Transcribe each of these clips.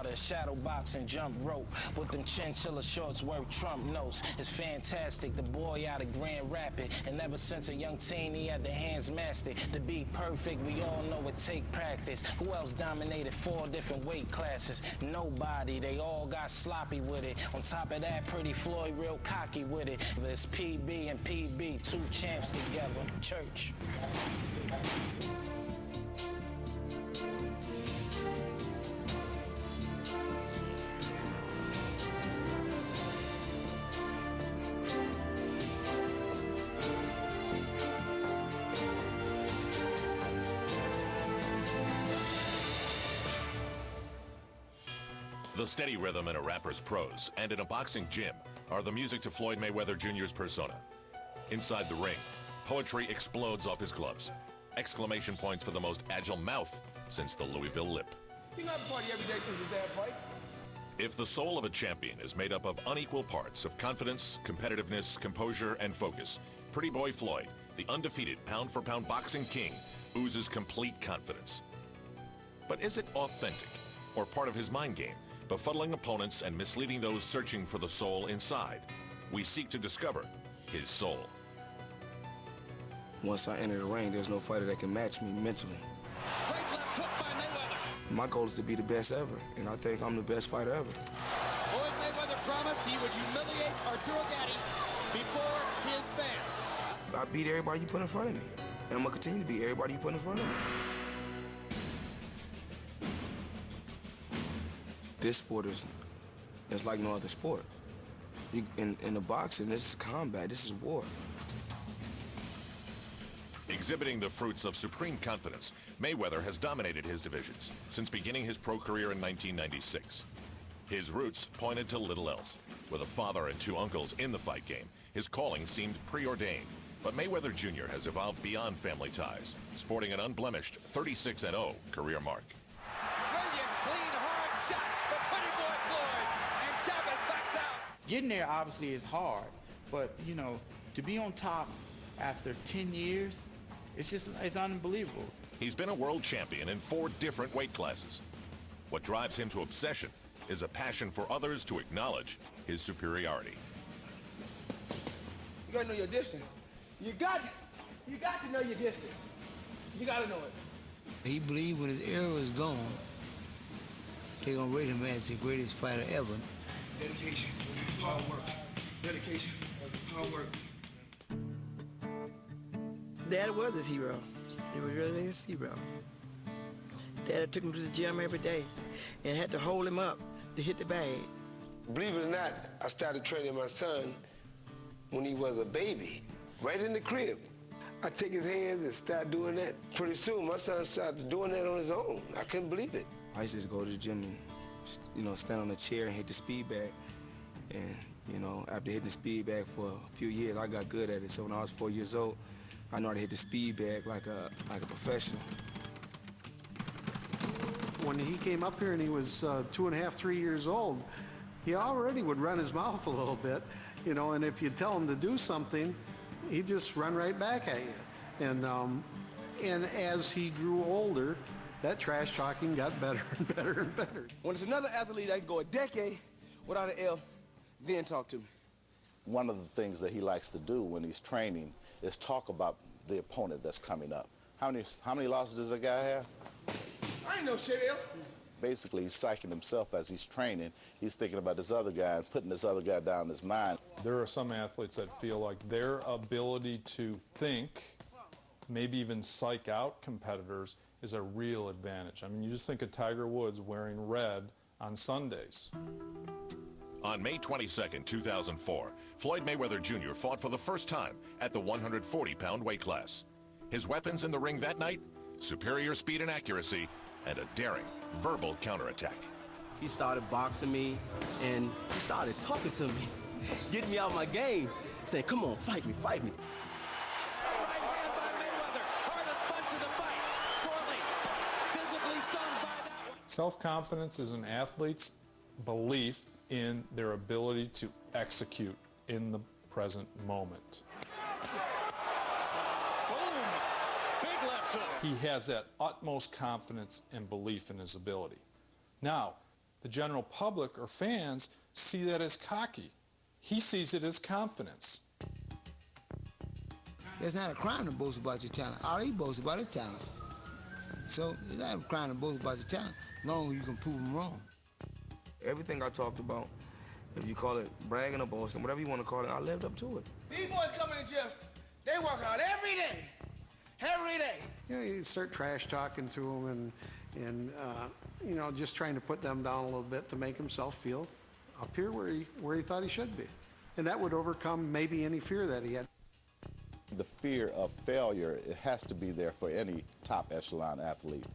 harder. Shadow boxing, jump rope. With them chinchilla shorts worth Trump notes. It's fantastic, the boy out of Grand Rapid. And ever since a young teen, he had the hands mastered. To be perfect, we all know it take practice. Who else dominated 4 different weight classes? Nobody, they all got sloppy with it. On top of that, Pretty Floyd real cocky with it. It's PB and PB, 2 champs together. Church. The steady rhythm in a rapper's prose and in a boxing gym are the music to Floyd Mayweather Jr.'s persona. Inside the ring, poetry explodes off his gloves. Exclamation points for the most agile mouth since the Louisville Lip. You not party every day since his dad fight. If the soul of a champion is made up of unequal parts of confidence, competitiveness, composure, and focus, Pretty Boy Floyd, the undefeated pound-for-pound boxing king, oozes complete confidence. But is it authentic, or part of his mind game, befuddling opponents and misleading those searching for the soul inside? We seek to discover his soul. Once I enter the ring, there's no fighter that can match me mentally. Right left hook by Mayweather. My goal is to be the best ever, and I think I'm the best fighter ever. Floyd Mayweather promised he would humiliate Arturo Gatti before his fans. I beat everybody you put in front of me, and I'm gonna continue to beat everybody you put in front of me. This sport is like no other sport. In the boxing, this is combat, this is war. Exhibiting the fruits of supreme confidence, Mayweather has dominated his divisions since beginning his pro career in 1996. His roots pointed to little else. With a father and 2 uncles in the fight game, his calling seemed preordained. But Mayweather Jr. has evolved beyond family ties, sporting an unblemished 36-0 career mark. Brilliant, clean, hard shots for Pretty Boy Floyd, and Chavez backs out. Getting there obviously is hard, but you know, to be on top after 10 years, it's unbelievable. He's been a world champion in 4 different weight classes. What drives him to obsession is a passion for others to acknowledge his superiority. You gotta know your distance. You got to know your distance. You gotta know it. He believed when his era was gone, they're gonna rate him as the greatest fighter ever. Dedication, hard work. Dedication, hard work. Dad was his hero. He was really his hero. Dad took him to the gym every day and had to hold him up to hit the bag. Believe it or not, I started training my son when he was a baby, right in the crib. I take his hands and start doing that. Pretty soon, my son started doing that on his own. I couldn't believe it. I used to just go to the gym and, stand on a chair and hit the speed bag. And, after hitting the speed bag for a few years, I got good at it. So when I was 4 years old, I know how to hit the speed bag like a professional. When he came up here and he was 2.5, 3 years old, he already would run his mouth a little bit, and if you tell him to do something, he'd just run right back at you. And as he grew older, that trash talking got better and better and better. When it's another athlete that can go a decade without an L, then talk to me. One of the things that he likes to do when he's training is talk about the opponent that's coming up. How many losses does that guy have? I ain't no shit, L. Basically, he's psyching himself as he's training. He's thinking about this other guy and putting this other guy down in his mind. There are some athletes that feel like their ability to think, maybe even psych out competitors, is a real advantage. I mean, you just think of Tiger Woods wearing red on Sundays. On May 22nd, 2004, Floyd Mayweather Jr. fought for the first time at the 140-pound weight class. His weapons in the ring that night? Superior speed and accuracy, and a daring verbal counterattack. He started boxing me, and he started talking to me, getting me out of my game, saying, "Come on, fight me, fight me." Right hand by Mayweather, hardest punch of the fight. Corley, visibly stunned by that one. Self-confidence is an athlete's belief in their ability to execute in the present moment. Boom! Big left hook. He has that utmost confidence and belief in his ability. Now, The general public or fans see that as cocky. He sees it as confidence. It's not a crime to boast about your talent. All he boasts about is talent. So it's not a crime to boast about your talent, as long as you can prove him wrong. Everything I talked about, if you call it bragging or boasting, whatever you want to call it, I lived up to it. These boys coming to gym, they work out every day. Every day. You know, you start trash talking to him and you know, just trying to put them down a little bit to make himself feel up here where he thought he should be. And that would overcome maybe any fear that he had. The fear of failure, it has to be there for any top echelon athlete.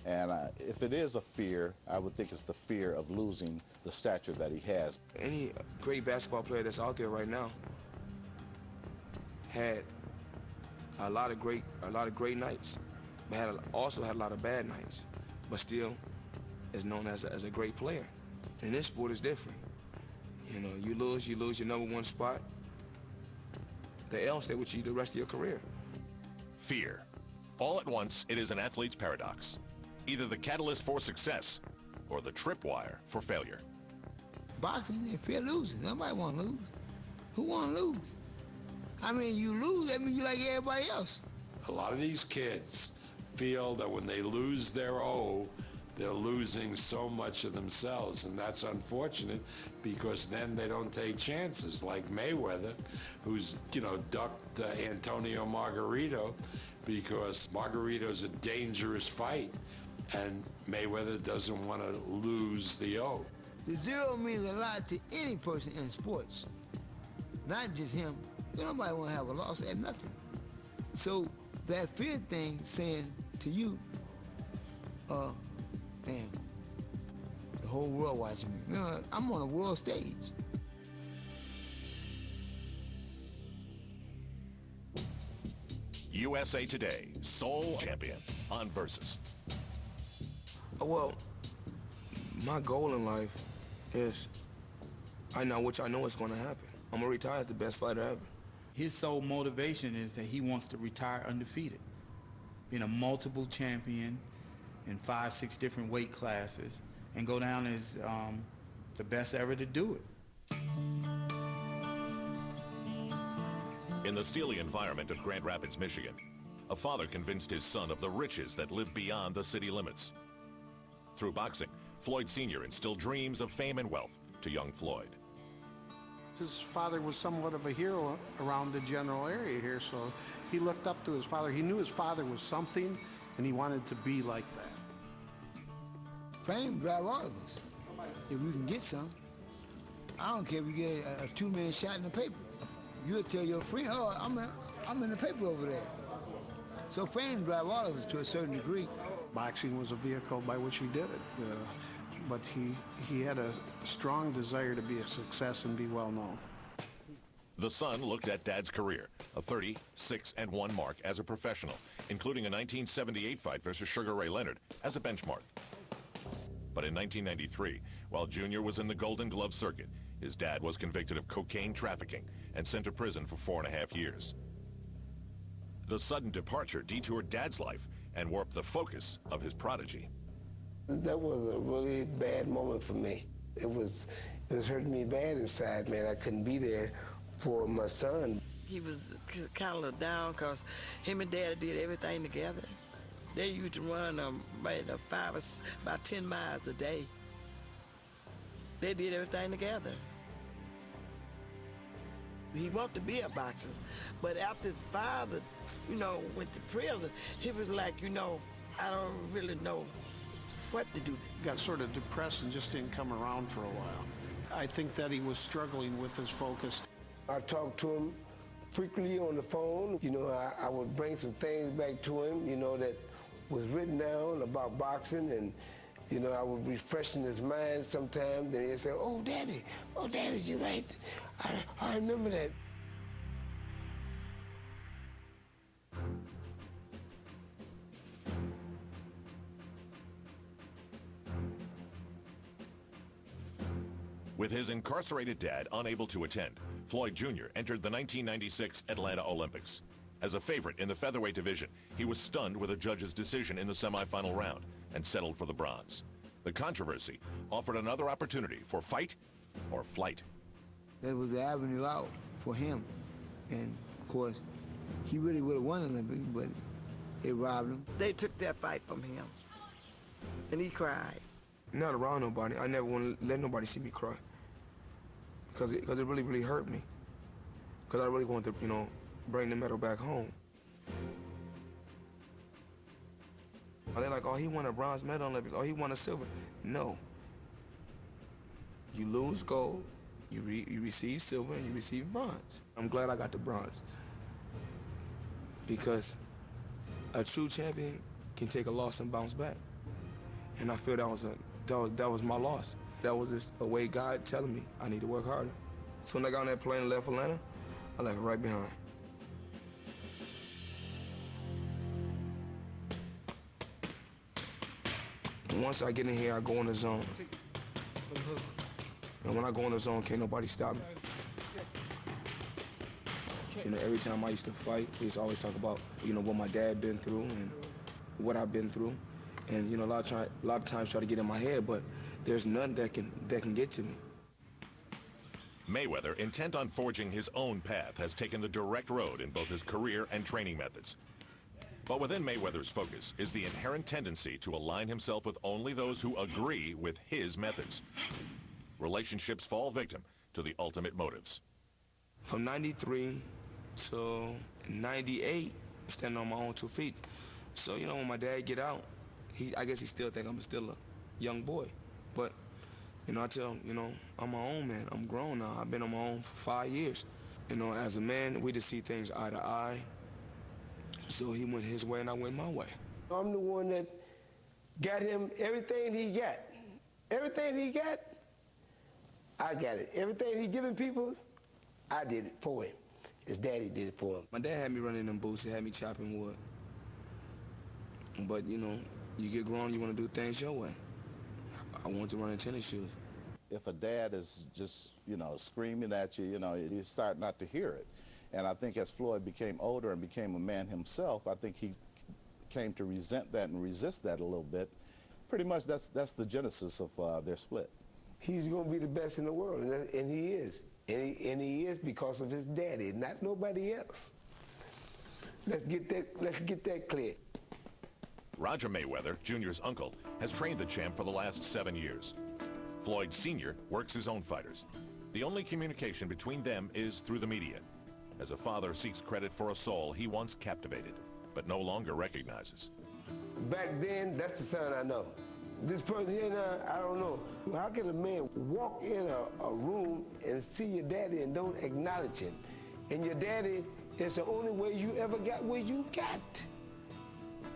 And if it is a fear, I would think it's the fear of losing the stature that he has. Any great basketball player that's out there right now had a lot of great nights, but also had a lot of bad nights, but still is known as a great player. And this sport is different. You know, you lose your #1 spot, the L stay with you the rest of your career. Fear. All at once, it is an athlete's paradox. Either the catalyst for success or the tripwire for failure. Boxing is fear losing. Nobody want to lose. Who want to lose? I mean, you lose, that means you like everybody else. A lot of these kids feel that when they lose their O, they're losing so much of themselves, and that's unfortunate because then they don't take chances like Mayweather, who's, you know, ducked Antonio Margarito because Margarito's a dangerous fight, and Mayweather doesn't want to lose the O. The zero means a lot to any person in sports, not just him. Nobody want to have a loss at nothing. So that fear thing saying to you, man, the whole world watching me. You know, I'm on a world stage. USA Today, sole champion on Versus. Well, my goal in life is, I know what's going to happen. I'm going to retire as the best fighter ever. His sole motivation is that he wants to retire undefeated, being a multiple champion in 5, 6 different weight classes, and go down as the best ever to do it. In the steely environment of Grand Rapids, Michigan, a father convinced his son of the riches that live beyond the city limits. Through boxing, Floyd Sr. instilled dreams of fame and wealth to young Floyd. His father was somewhat of a hero around the general area here, so he looked up to his father. He knew his father was something, and he wanted to be like that. Fame drive all of us, if we can get some. I don't care if you get a 2-minute shot in the paper. You'll tell your friend, oh, I'm in the paper over there. So fame drive all of us to a certain degree. Boxing was a vehicle by which he did it, but he had a strong desire to be a success and be well known. The son looked at Dad's career, a 30-6-1 mark as a professional, including a 1978 fight versus Sugar Ray Leonard as a benchmark. But in 1993, while Junior was in the Golden Glove circuit, his dad was convicted of cocaine trafficking and sent to prison for 4.5 years. The sudden departure detoured Dad's life and warped the focus of his prodigy. That was a really bad moment for me. It was hurting me bad inside, man. I couldn't be there for my son. He was kind of a little down because him and Dad did everything together. They used to run about 10 miles a day. They did everything together. He wanted to be a boxer, but after his father, you know, went to prison, he was like, you know, I don't really know what to do. Got sort of depressed and just didn't come around for a while. I think that he was struggling with his focus. I talked to him frequently on the phone. You know, I would bring some things back to him, you know, that was written down about boxing, and, you know, I would refresh in his mind sometimes, and he'd say, oh, Daddy, you're right. I remember that. With his incarcerated dad unable to attend, Floyd Jr. entered the 1996 Atlanta Olympics. As a favorite in the featherweight division, he was stunned with a judge's decision in the semifinal round and settled for the bronze. The controversy offered another opportunity for fight or flight. That was the avenue out for him. And, of course, he really would have won the Olympics, but they robbed him. They took that fight from him, and he cried. Not around nobody. I never want to let nobody see me cry. Because it really, really hurt me. Because I really wanted to, you know, bring the medal back home. They're like, oh, he won a bronze medal in Olympics. Oh, he won a silver. No. You lose gold, you receive silver, and you receive bronze. I'm glad I got the bronze. Because a true champion can take a loss and bounce back. And I feel that was my loss. That was just a way God telling me I need to work harder. So when I got on that plane and left Atlanta, I left it right behind. Once I get in here, I go in the zone. And when I go in the zone, can't nobody stop me. You know, every time I used to fight, we used to always talk about, you know, what my dad been through and what I've been through. And, you know, a lot of times try to get in my head, but there's none that can get to me. Mayweather, intent on forging his own path, has taken the direct road in both his career and training methods. But within Mayweather's focus is the inherent tendency to align himself with only those who agree with his methods. Relationships fall victim to the ultimate motives. From 93 to 98, I'm standing on my own 2 feet. So, you know, when my dad get out, I guess he still think I'm still a young boy. But, you know, I tell him, you know, I'm my own man. I'm grown now. I've been on my own for 5 years. You know, as a man, we just see things eye to eye. So he went his way and I went my way. I'm the one that got him everything he got. Everything he got, I got it. Everything he giving people, I did it for him. His daddy did it for him. My dad had me running them boots. He had me chopping wood. But, you know, you get grown, you want to do things your way. I wanted to run in tennis shoes. If a dad is just, you know, screaming at you, you know, you start not to hear it. And I think as Floyd became older and became a man himself, I think he came to resent that and resist that a little bit. Pretty much that's the genesis of their split. He's going to be the best in the world, and he is. And he is because of his daddy, not nobody else. Let's get that clear. Roger Mayweather, Jr.'s uncle, has trained the champ for the last 7 years. Floyd Sr. works his own fighters. The only communication between them is through the media, as a father seeks credit for a soul he once captivated, but no longer recognizes. Back then, that's the son I know. This person here now, I don't know. How can a man walk in a room and see your daddy and don't acknowledge him? And your daddy is the only way you ever got where you got.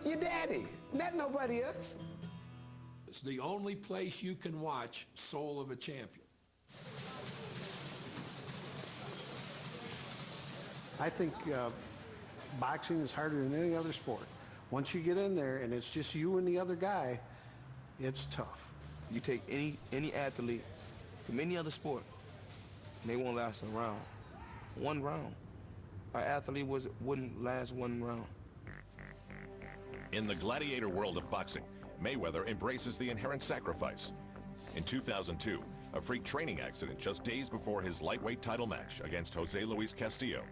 Your daddy, not nobody else. It's the only place you can watch Soul of a Champion. I think boxing is harder than any other sport. Once you get in there and it's just you and the other guy, it's tough. You take any athlete from any other sport, and they won't last a round. One round. Our athlete wouldn't last one round. In the gladiator world of boxing, Mayweather embraces the inherent sacrifice. In 2002, a freak training accident just days before his lightweight title match against Jose Luis Castillo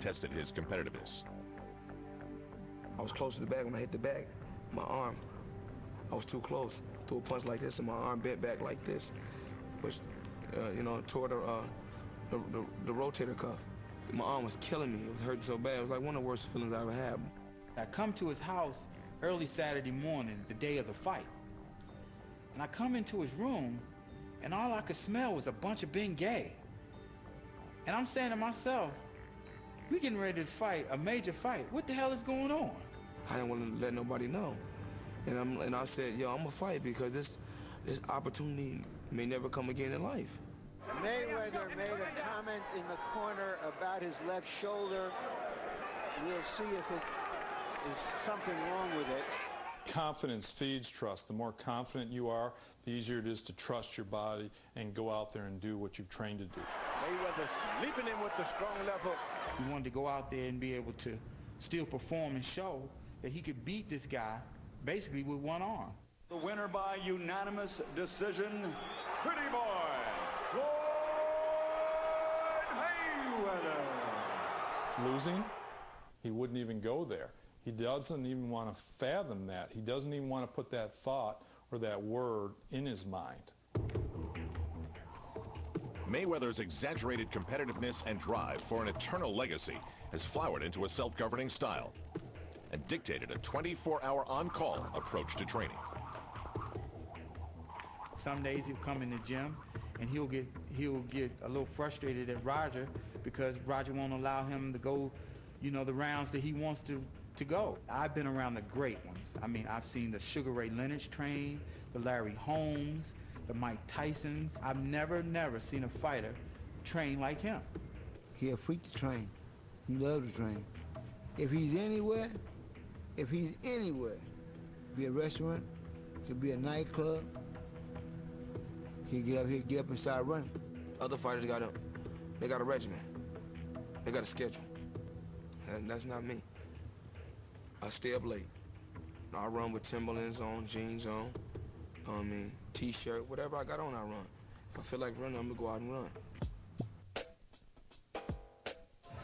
tested his competitiveness. I was close to the bag. When I hit the bag, my arm, I was too close. Threw a punch like this, and my arm bent back like this, which, you know, tore the rotator cuff. My arm was killing me. It was hurting so bad. It was like one of the worst feelings I ever had. I come to his house early Saturday morning, the day of the fight. And I come into his room, and all I could smell was a bunch of being gay. And I'm saying to myself, we getting ready to fight, a major fight. What the hell is going on? I didn't want to let nobody know. And I said, yo, I'm gonna fight because this opportunity may never come again in life. Mayweather made a comment in the corner about his left shoulder. We'll see if it is something wrong with it. Confidence feeds trust. The more confident you are, the easier it is to trust your body and go out there and do what you've trained to do. Mayweather leaping in with the strong left hook. He wanted to go out there and be able to still perform and show that he could beat this guy basically with one arm. The winner by unanimous decision, Pretty Boy, Floyd Mayweather. Losing, he wouldn't even go there. He doesn't even want to fathom that. He doesn't even want to put that thought or that word in his mind. Mayweather's exaggerated competitiveness and drive for an eternal legacy has flowered into a self-governing style and dictated a 24-hour on-call approach to training. Some days he'll come in the gym and he'll get a little frustrated at Roger because Roger won't allow him to go, you know, the rounds that he wants to go. I've been around the great ones. I mean, I've seen the Sugar Ray Leonard train, the Larry Holmes, the Mike Tysons. I've never seen a fighter train like him. He a freak to train. He loves to train. If he's anywhere, be a restaurant, could be a nightclub, he'll get up and start running. Other fighters they got a regimen. They got a schedule. And that's not me. I stay up late. I run with Timberlands on, jeans on, t-shirt, whatever I got on, I run. If I feel like running, I'm gonna go out and run.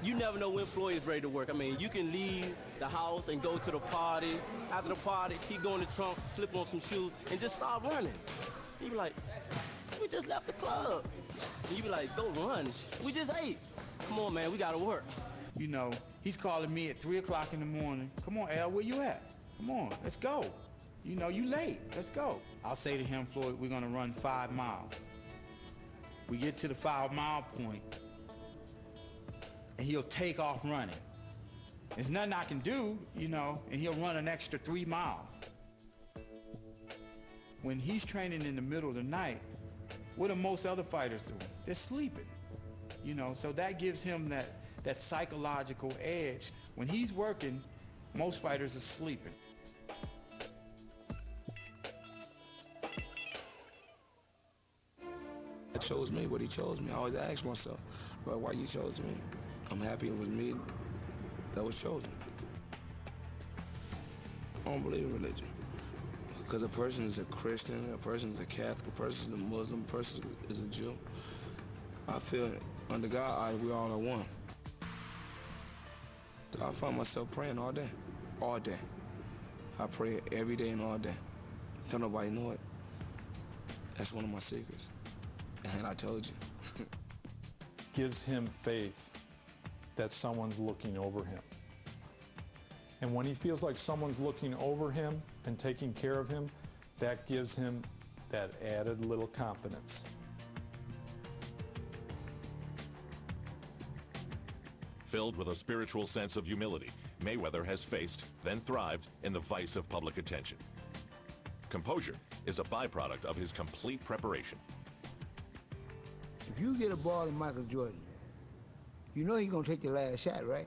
You never know when Floyd is ready to work. I mean, you can leave the house and go to the party. After the party, he go in the trunk, slip on some shoes, and just start running. He be like, we just left the club. And you be like, go run. We just ate. Come on, man, we gotta work. You know, he's calling me at 3 o'clock in the morning. Come on, Al, where you at? Come on, let's go. You know, you late, let's go. I'll say to him, Floyd, we're gonna run 5 miles. We get to the 5-mile point, and he'll take off running. There's nothing I can do, you know, and he'll run an extra 3 miles. When he's training in the middle of the night, what do most other fighters do? They're sleeping, you know, so that gives him that psychological edge. When he's working, most fighters are sleeping. He chose me, but he chose me. I always ask myself, well, why you chose me? I'm happy it was me that was chosen. I don't believe in religion. Because a person is a Christian, a person is a Catholic, a person is a Muslim, a person is a Jew. I feel under God, we all are one. So I find myself praying all day. I pray every day and all day. Don't nobody know it. That's one of my secrets. And I told you. Gives him faith that someone's looking over him. And when he feels like someone's looking over him and taking care of him, that gives him that added little confidence. Filled with a spiritual sense of humility, Mayweather has faced, then thrived, in the vice of public attention. Composure is a byproduct of his complete preparation. If you get a ball to Michael Jordan, you know he's gonna take the last shot, right?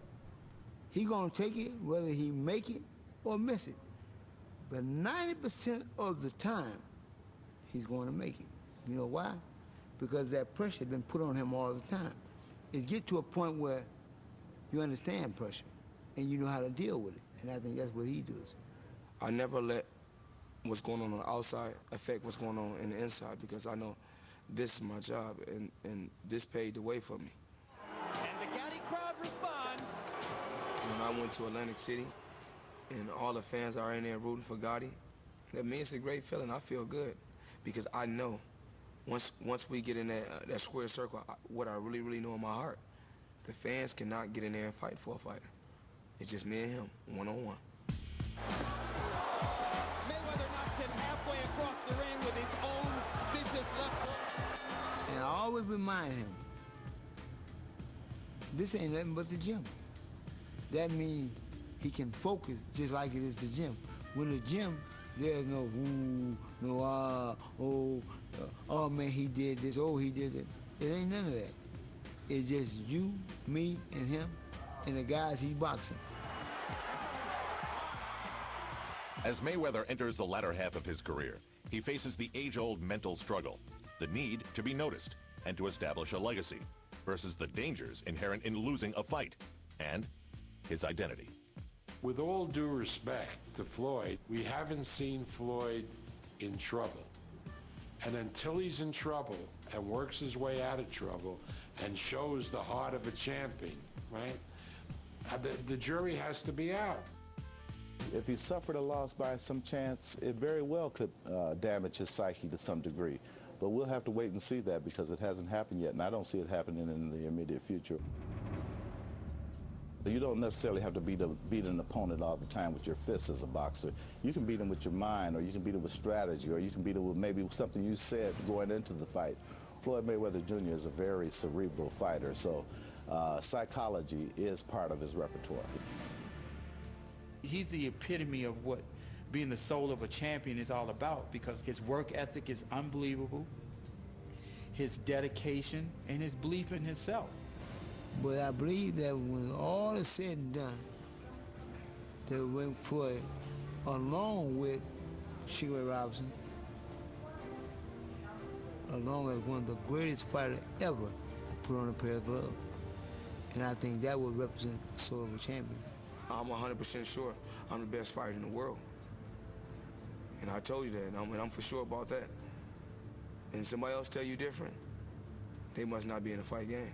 He's gonna take it whether he make it or miss it. But 90% of the time, he's going to make it. You know why? Because that pressure has been put on him all the time. It get to a point where you understand pressure and you know how to deal with it. And I think that's what he does. I never let what's going on the outside affect what's going on in the inside, because I know this is my job and this paved the way for me. And the Gotti crowd responds. When I went to Atlantic City and all the fans are in there rooting for Gotti, that means it's a great feeling. I feel good because I know once we get in that square circle, what I really know in my heart, the fans cannot get in there and fight for a fighter. It's just me and him, one-on-one. Mayweather knocked him halfway across the ring with his own vicious left hook. And I always remind him, this ain't nothing but the gym. That means he can focus just like it is the gym. When the gym, there's no ooh, no oh man, he did this, oh he did it. It ain't none of that. It's just you, me, and him, and the guys he's boxing. As Mayweather enters the latter half of his career, he faces the age-old mental struggle, the need to be noticed and to establish a legacy, versus the dangers inherent in losing a fight, and his identity. With all due respect to Floyd, we haven't seen Floyd in trouble. And until he's in trouble and works his way out of trouble and shows the heart of a champion, right, the jury has to be out. If he suffered a loss by some chance, it very well could damage his psyche to some degree. But we'll have to wait and see that because it hasn't happened yet, and I don't see it happening in the immediate future. You don't necessarily have to beat an opponent all the time with your fists as a boxer. You can beat him with your mind, or you can beat him with strategy, or you can beat him with maybe something you said going into the fight. Floyd Mayweather Jr. is a very cerebral fighter, so psychology is part of his repertoire. He's the epitome of what being the soul of a champion is all about, because his work ethic is unbelievable, his dedication, and his belief in himself. But I believe that when all is said and done, that when Floyd, along with Sugar Ray Robinson, along as one of the greatest fighters ever to put on a pair of gloves, and I think that would represent the soul of a champion. I'm 100% sure I'm the best fighter in the world. And I told you that, and I'm for sure about that. And somebody else tell you different, they must not be in the fight game.